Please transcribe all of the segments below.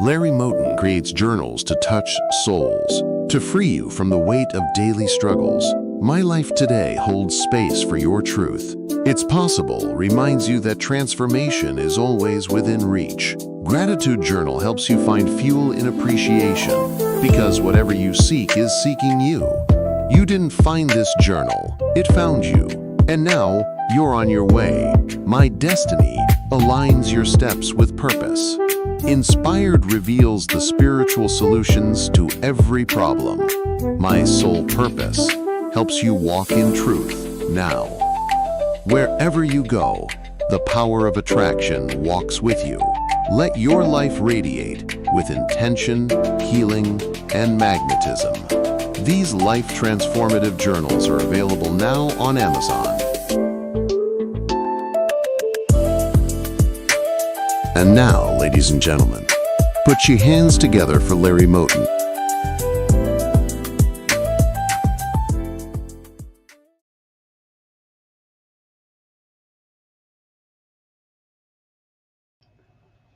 Larry Moten creates journals to touch souls, to free you from the weight of daily struggles. My Life Today holds space for your truth. It's Possible reminds you that transformation is always within reach. Gratitude Journal helps you find fuel in appreciation, because whatever you seek is seeking you. You didn't find this journal, it found you. And now, you're on your way. My Destiny aligns your steps with purpose. Inspired reveals the spiritual solutions to every problem. My Soul Purpose helps you walk in truth now. Wherever you go, the power of attraction walks with you. Let your life radiate with intention, healing, and magnetism. These life-transformative journals are available now on Amazon. And now, ladies and gentlemen, put your hands together for Larry Moten.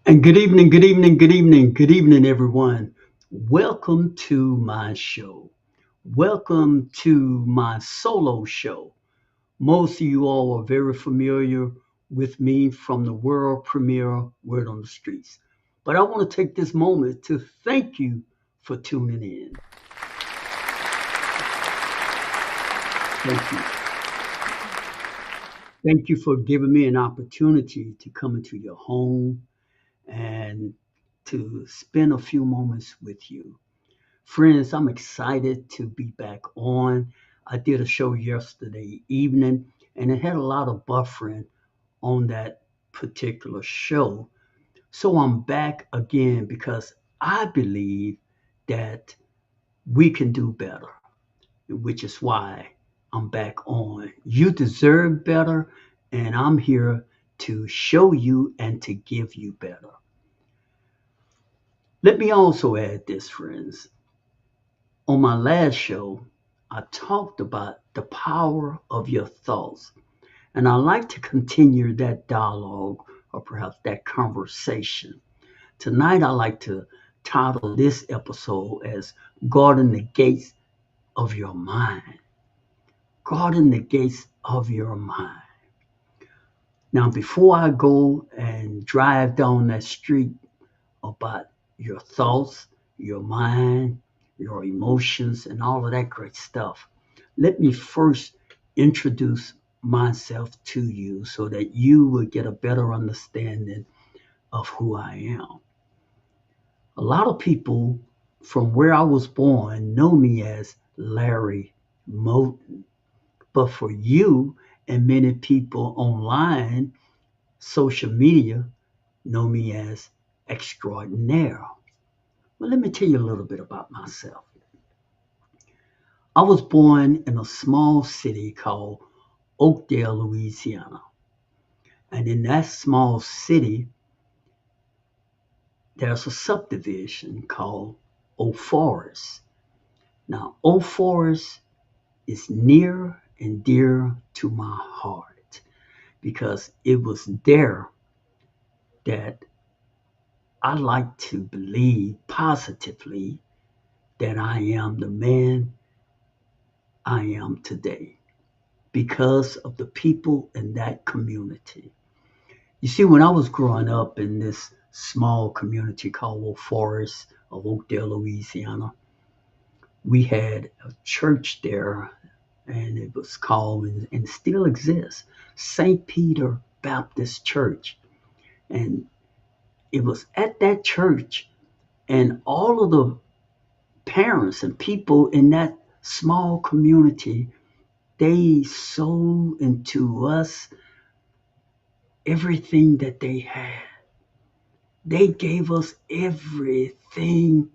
And good evening, good evening, good evening, good evening, everyone. Welcome to my show. Welcome to my solo show. Most of you all are very familiar with me from the world premiere Word on the Streets. But I want to take this moment to thank you for tuning in. Thank you. Thank you for giving me an opportunity to come into your home and to spend a few moments with you. Friends, I'm excited to be back on. I did a show yesterday evening, and it had a lot of buffering on that particular show. So I'm back again because I believe that we can do better, which is why I'm back on. You deserve better, and I'm here to show you and to give you better. Let me also add this, friends. On my last show, I talked about the power of your thoughts, and I like to continue that dialogue or perhaps that conversation. Tonight, I like to title this episode as Guarding the Gates of Your Mind. Guarding the Gates of Your Mind. Now, before I go and drive down that street about your thoughts, your mind, your emotions, and all of that great stuff, let me first introduce myself to you so that you will get a better understanding of who I am. A lot of people from where I was born know me as Larry Moten, but for you and many people online, social media know me as Extraordinaire. Well, let me tell you a little bit about myself. I was born in a small city called Oakdale, Louisiana. And in that small city, there's a subdivision called Oak Forest. Now, Oak Forest is near and dear to my heart because it was there that I like to believe positively that I am the man I am today because of the people in that community. You see, when I was growing up in this small community called Oak Forest of Oakdale, Louisiana, we had a church there, and it was called, and still exists, St. Peter Baptist Church. And it was at that church, and all of the parents and people in that small community, they sold into us everything that they had. They gave us everything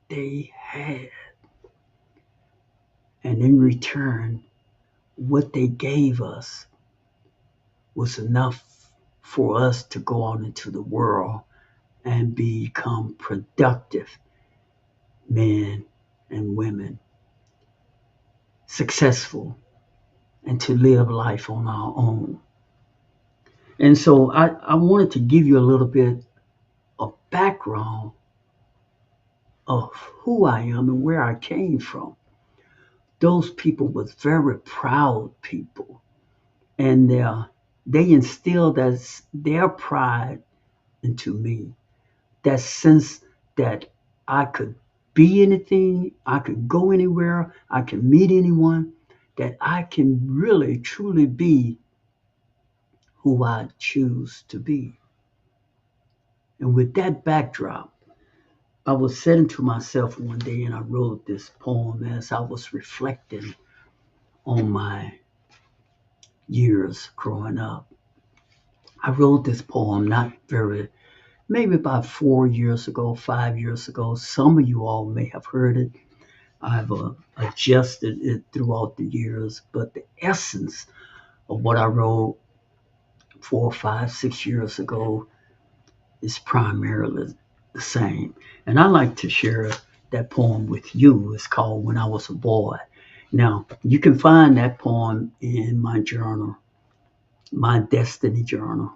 they had. And in return, what they gave us was enough for us to go out into the world and become productive men and women, successful, and to live life on our own. And so I wanted to give you a little bit of background of who I am and where I came from. Those people was very proud people, and they instilled their pride into me. That sense that I could be anything, I could go anywhere, I can meet anyone, that I can really truly be who I choose to be. And with that backdrop, I was saying to myself one day, and I wrote this poem as I was reflecting on my years growing up. I wrote this poem not very, maybe about 4 years ago, 5 years ago. Some of you all may have heard it. I've adjusted it throughout the years, but the essence of what I wrote 4, 5, 6 years ago is primarily the same. And I like to share that poem with you. It's called When I Was a Boy. Now, you can find that poem in my journal, my destiny journal,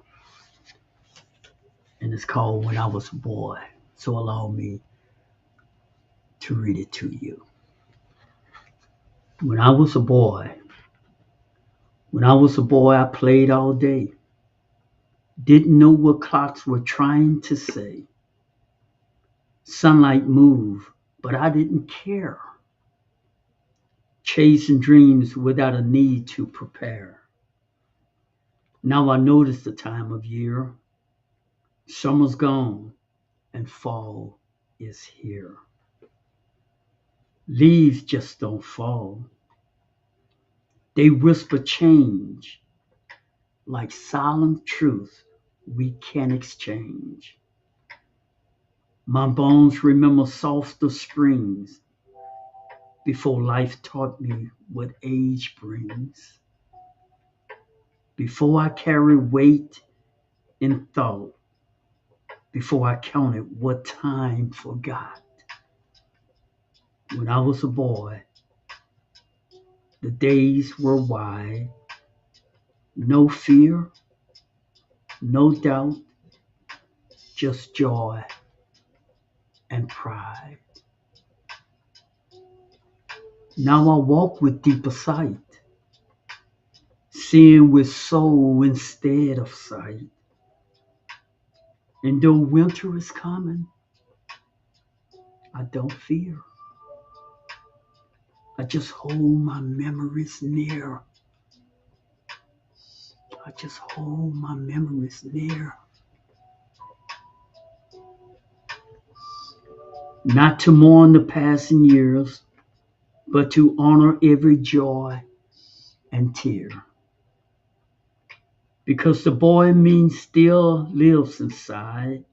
and it's called When I Was a Boy. So allow me to read it to you. When I was a boy, when I was a boy, I played all day. Didn't know what clocks were trying to say. Sunlight moved, but I didn't care. Chasing dreams without a need to prepare. Now I notice the time of year. Summer's gone and fall is here. Leaves just don't fall. They whisper change like solemn truth we can exchange. My bones remember softer springs before life taught me what age brings. Before I carried weight in thought, before I counted what time forgot. When I was a boy, the days were wide, no fear, no doubt, just joy and pride. Now I walk with deeper sight, seeing with soul instead of sight. And though winter is coming, I don't fear. I just hold my memories near. I just hold my memories near. Not to mourn the passing years, but to honor every joy and tear. Because the boy in me still lives inside,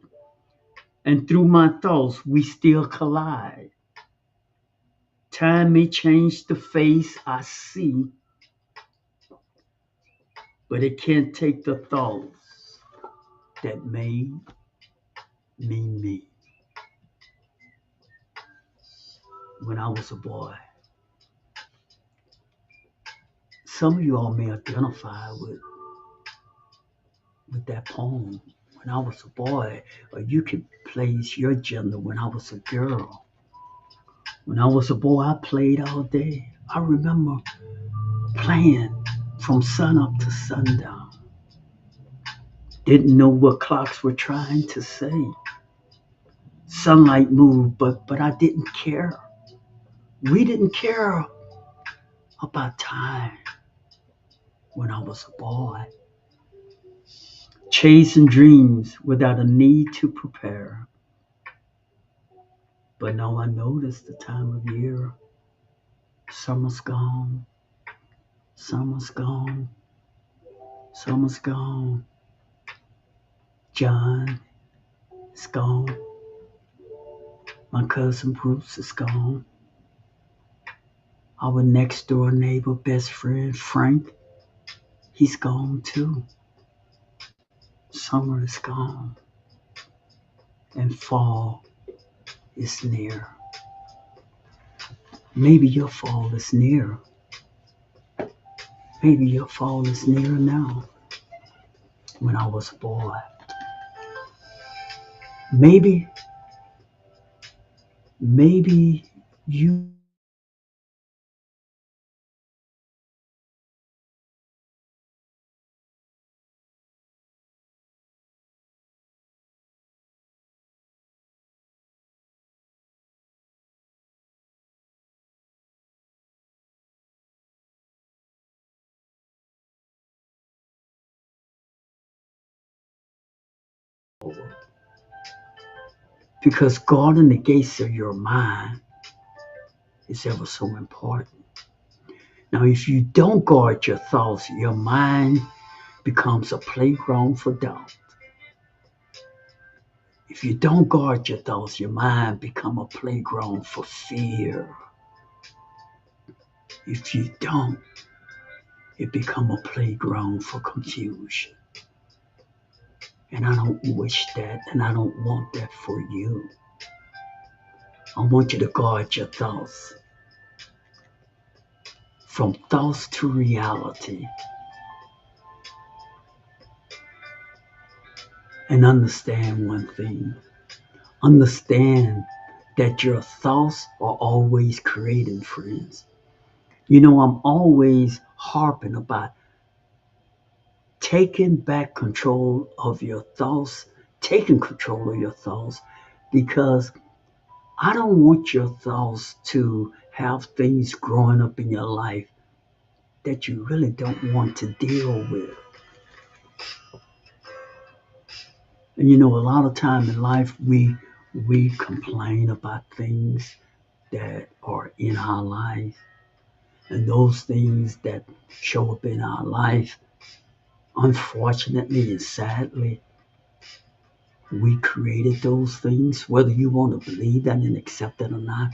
and through my thoughts we still collide. Time may change the face I see, but it can't take the thoughts that made me me. When I was a boy. Some of you all may identify with that poem, When I Was a Boy, or you could place your gender, When I Was a Girl. When I was a boy, I played all day. I remember playing from sunup to sundown. Didn't know what clocks were trying to say. Sunlight moved, but I didn't care. We didn't care about time when I was a boy. Chasing dreams without a need to prepare. But now I notice the time of year. Summer's gone. Summer's gone. Summer's gone. John is gone. My cousin Bruce is gone. Our next door neighbor, best friend Frank, he's gone too. Summer is gone and fall is near. Maybe your fall is near. Maybe your fall is near now. When I was a boy. Maybe Maybe you because guarding the gates of your mind is ever so important. Now, if you don't guard your thoughts, your mind becomes a playground for doubt. If you don't guard your thoughts, your mind becomes a playground for fear. If you don't, it becomes a playground for confusion. And I don't wish that, and I don't want that for you. I want you to guard your thoughts. From thoughts to reality. And understand one thing. Understand that your thoughts are always creating, friends. You know, I'm always harping about taking back control of your thoughts, taking control of your thoughts, because I don't want your thoughts to have things growing up in your life that you really don't want to deal with. And you know, a lot of time in life we complain about things that are in our life, and those things that show up in our life, unfortunately and sadly, we created those things, whether you want to believe that and accept it or not.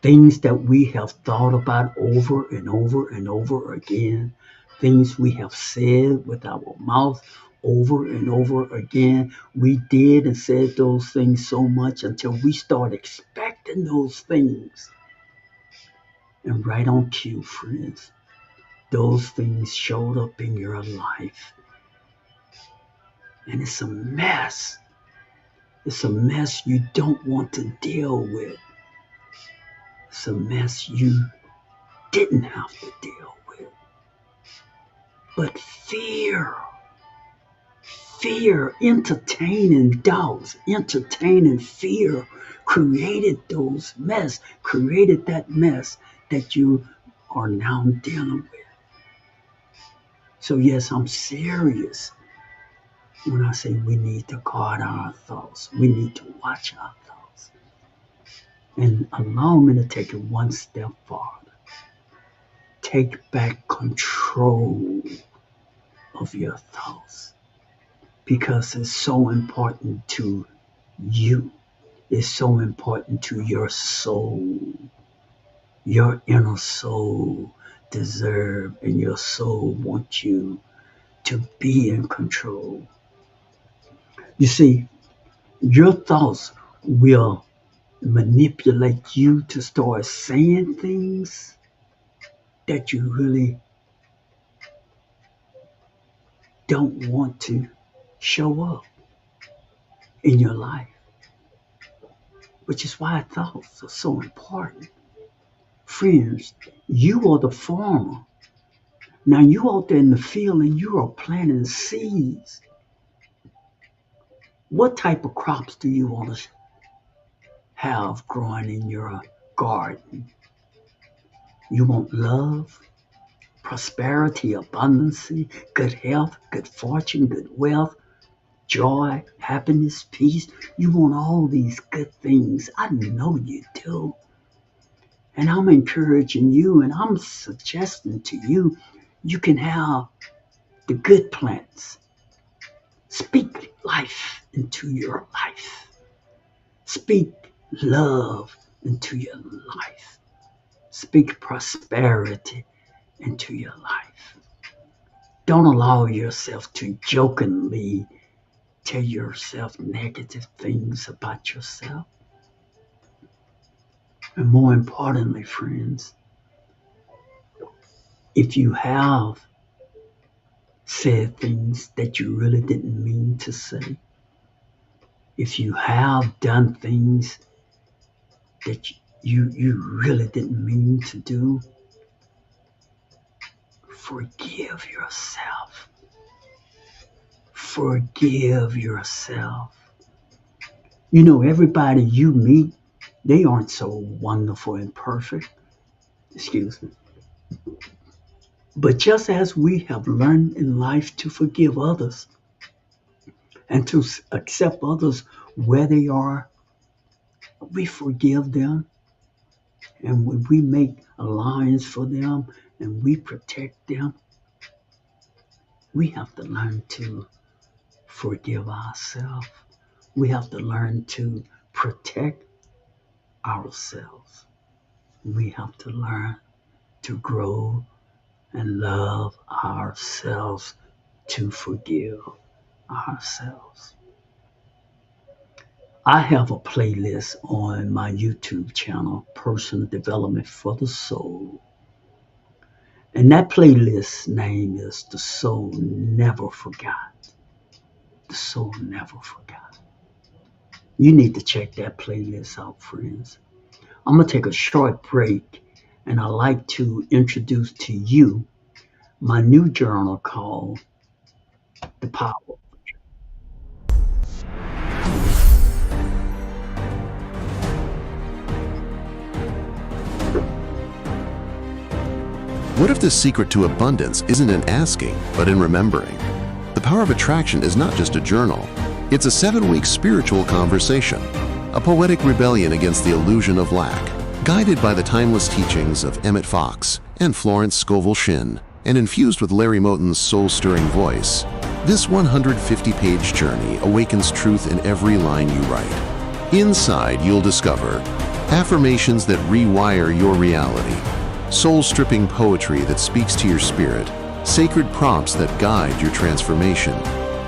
Things that we have thought about over and over and over again, things we have said with our mouth over and over again. We did and said those things so much until we start expecting those things. And right on cue, friends, those things showed up in your life. And it's a mess. It's a mess you don't want to deal with. It's a mess you didn't have to deal with. But fear, entertaining doubts, entertaining fear created that mess that you are now dealing with. So yes, I'm serious when I say we need to guard our thoughts. We need to watch our thoughts. And allow me to take it one step farther. Take back control of your thoughts, because it's so important to you. It's so important to your soul. Your inner soul deserves, and your soul wants you to be in control. You see, your thoughts will manipulate you to start saying things that you really don't want to show up in your life, which is why thoughts are so important. Friends, you are the farmer. Now you out there in the field and you are planting seeds. What type of crops do you want to have growing in your garden? You want love, prosperity, abundance, good health, good fortune, good wealth, joy, happiness, peace. You want all these good things. I know you do. And I'm encouraging you and I'm suggesting to you, you can have the good plants. Speak life into your life. Speak love into your life. Speak prosperity into your life. Don't allow yourself to jokingly tell yourself negative things about yourself. And more importantly, friends, if you have said things that you really didn't mean to say, if you have done things that you really didn't mean to do, forgive yourself. Forgive yourself. You know, everybody you meet, they aren't so wonderful and perfect. Excuse me. But just as we have learned in life to forgive others and to accept others where they are, we forgive them, and when we make alliance for them and we protect them, we have to learn to forgive ourselves. We have to learn to protect ourselves. We have to learn to grow and love ourselves, to forgive ourselves. I have a playlist on my YouTube channel, Personal Development for the Soul. And that playlist name is The Soul Never Forgot. The Soul Never Forgot. You need to check that playlist out, friends. I'm going to take a short break, and I'd like to introduce to you my new journal called The Power. What if the secret to abundance isn't in asking, but in remembering? The Power of Attraction is not just a journal. It's a 7-week spiritual conversation, a poetic rebellion against the illusion of lack, guided by the timeless teachings of Emmett Fox and Florence Scovel Shinn, and infused with Larry Moten's soul-stirring voice. This 150-page journey awakens truth in every line you write. Inside, you'll discover affirmations that rewire your reality, soul-stripping poetry that speaks to your spirit, sacred prompts that guide your transformation.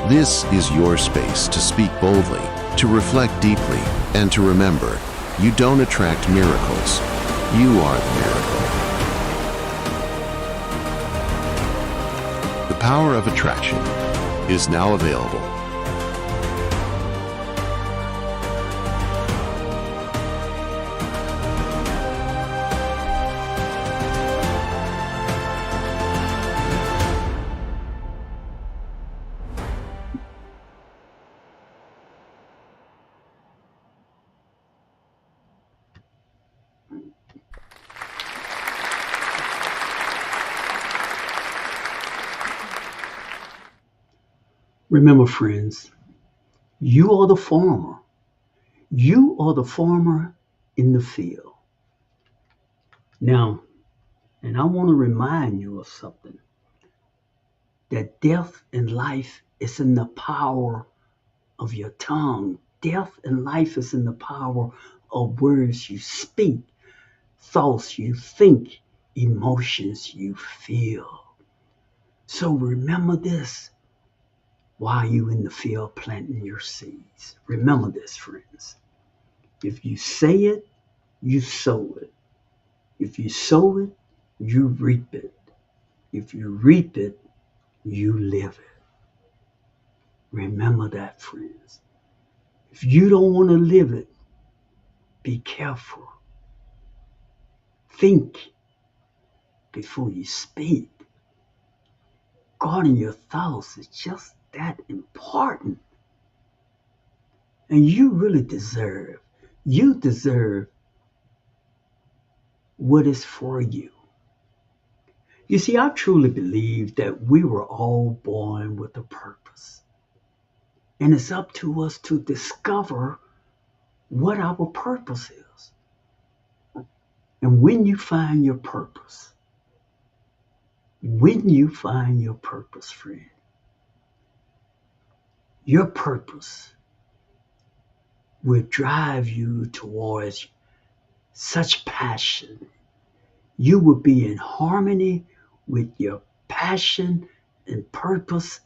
This is your space to speak boldly, to reflect deeply, and to remember, you don't attract miracles. You are the miracle. The Power of Attraction is now available. Remember, friends, you are the farmer. You are the farmer in the field. Now, and I want to remind you of something, that death and life is in the power of your tongue. Death and life is in the power of words you speak, thoughts you think, emotions you feel. So remember this while you in the field planting your seeds. Remember this, friends. If you say it, you sow it. If you sow it, you reap it. If you reap it, you live it. Remember that, friends. If you don't want to live it, be careful. Think before you speak. Guarding your thoughts is just that important. And you really deserve what is for you. You see, I truly believe that we were all born with a purpose. And it's up to us to discover what our purpose is. And when you find your purpose, friend, your purpose will drive you towards such passion. You will be in harmony with your passion and purpose.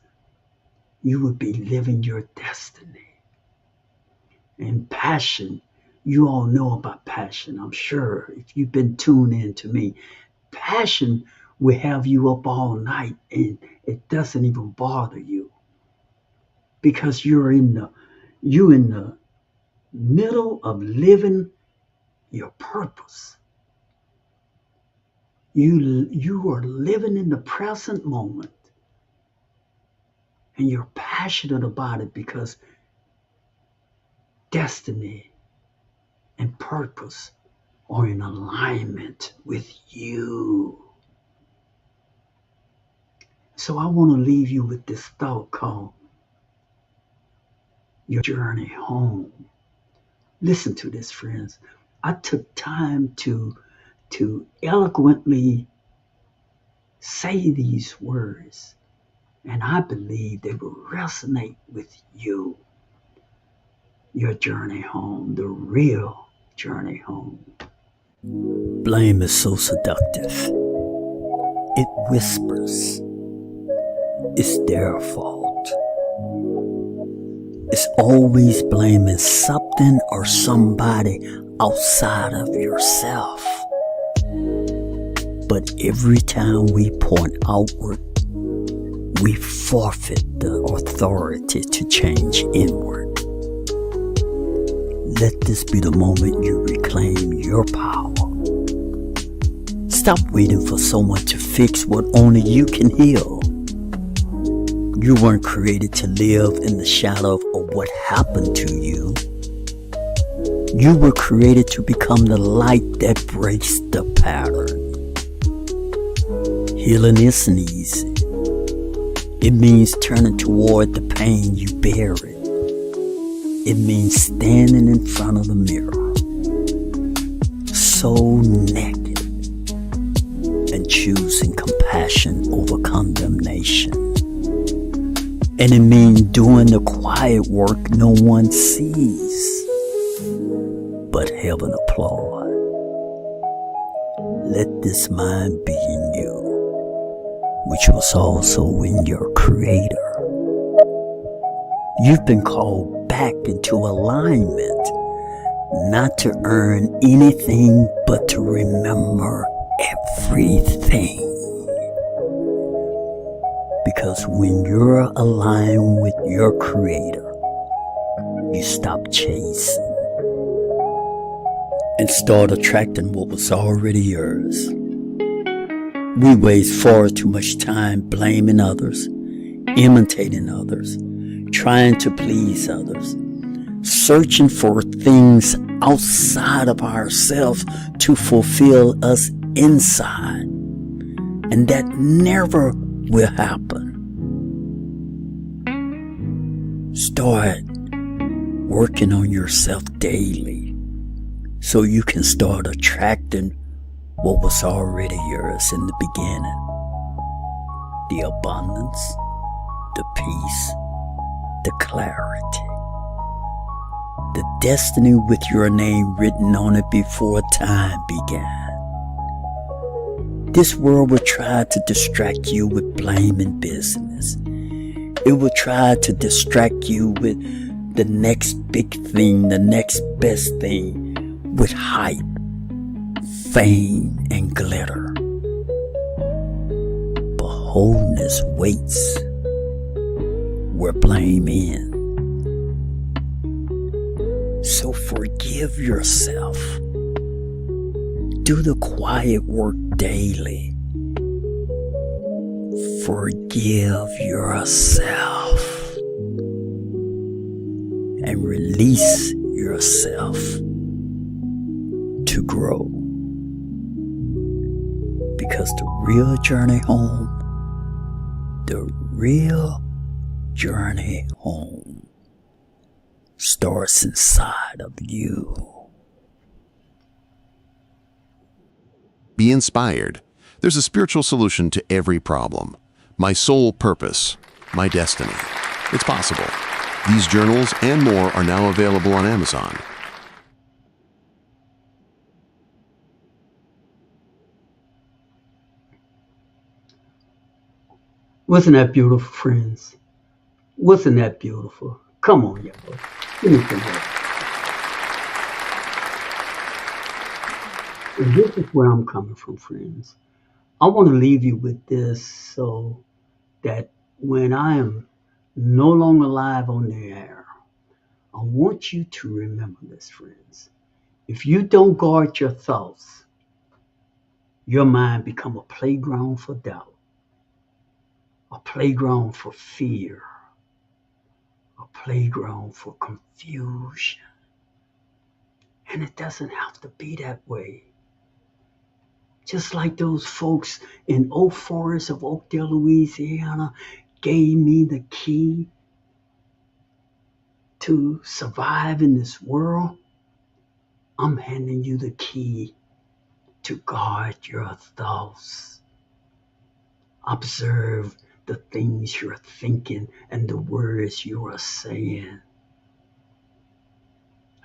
You will be living your destiny. And passion, you all know about passion, I'm sure, if you've been tuned in to me. Passion will have you up all night and it doesn't even bother you, because you're in the middle of living your purpose. You are living in the present moment, and you're passionate about it because destiny and purpose are in alignment with you. So I want to leave you with this thought called your journey home. Listen to this, friends. I took time to eloquently say these words, and I believe they will resonate with you. Your journey home, the real journey home. Blame is so seductive. It whispers it's their fault. It's always blaming something or somebody outside of yourself. But every time we point outward, we forfeit the authority to change inward. Let this be the moment you reclaim your power. Stop waiting for someone to fix what only you can heal. You weren't created to live in the shadow of what happened to you. You were created to become the light that breaks the pattern. Healing isn't easy. It means turning toward the pain you buried. It means standing in front of the mirror, so naked, and choosing compassion over condemnation. And it means doing the quiet work no one sees, but heaven applaud. Let this mind be in you, which was also in your Creator. You've been called back into alignment, not to earn anything, but to remember everything. Because when you're aligned with your Creator, you stop chasing and start attracting what was already yours. We waste far too much time blaming others, imitating others, trying to please others, searching for things outside of ourselves to fulfill us inside. And that never will happen. Start working on yourself daily so you can start attracting what was already yours in the beginning. The abundance, the peace, the clarity, the destiny with your name written on it before time began. This world will try to distract you with blame and business. It will try to distract you with the next big thing, the next best thing, with hype, fame, and glitter. But wholeness waits where blame ends. So forgive yourself. Do the quiet work daily. Forgive yourself and release yourself to grow. Because the real journey home, starts inside of you. Be inspired. There's a spiritual solution to every problem. My sole purpose, my destiny. It's possible. These journals and more are now available on Amazon. Wasn't that beautiful, friends? Wasn't that beautiful? Come on, y'all. Give me some help. And this is where I'm coming from, friends. I want to leave you with this so that when I am no longer live on the air, I want you to remember this, friends. If you don't guard your thoughts, your mind become a playground for doubt, a playground for fear, a playground for confusion. And it doesn't have to be that way. Just like those folks in Oak Forest of Oakdale, Louisiana, gave me the key to survive in this world, I'm handing you the key to guard your thoughts. Observe the things you're thinking and the words you are saying.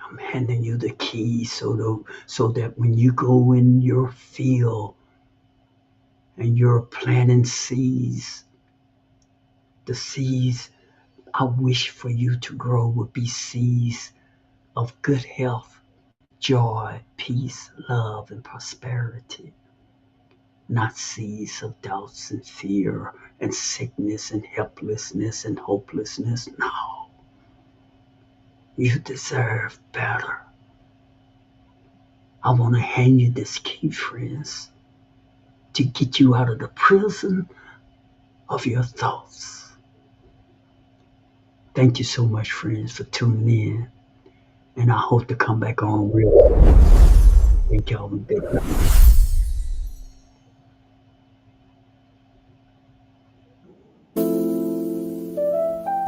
I'm handing you the key so that when you go in your field and you're planting seeds, the seeds I wish for you to grow would be seeds of good health, joy, peace, love, and prosperity, not seeds of doubts and fear and sickness and helplessness and hopelessness. No, you deserve better. I want to hand you this key, friends, to get you out of the prison of your thoughts. Thank you so much, friends, for tuning in. And I hope to come back on real soon. Thank y'all. Big love.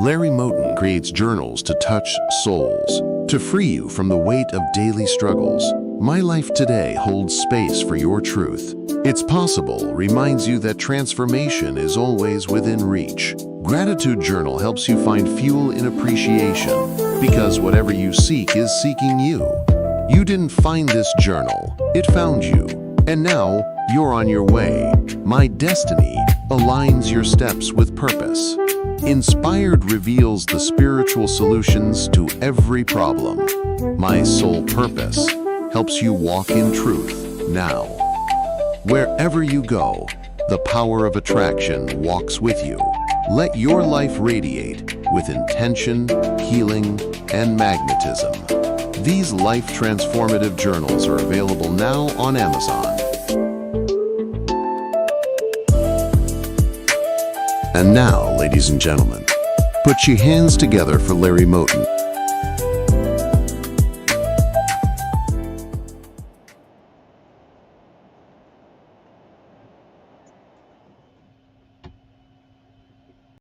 Larry Moten creates journals to touch souls, to free you from the weight of daily struggles. My Life Today holds space for your truth. It's Possible reminds you that transformation is always within reach. Gratitude Journal helps you find fuel in appreciation, because whatever you seek is seeking you. You didn't find this journal, it found you. And now, you're on your way. My Destiny aligns your steps with purpose. Inspired reveals the spiritual solutions to every problem. My Soul Purpose helps you walk in truth now. Wherever you go, the power of attraction walks with you. Let your life radiate with intention, healing, and magnetism. These life-transformative journals are available now on Amazon. And now, ladies and gentlemen, put your hands together for Larry Moten.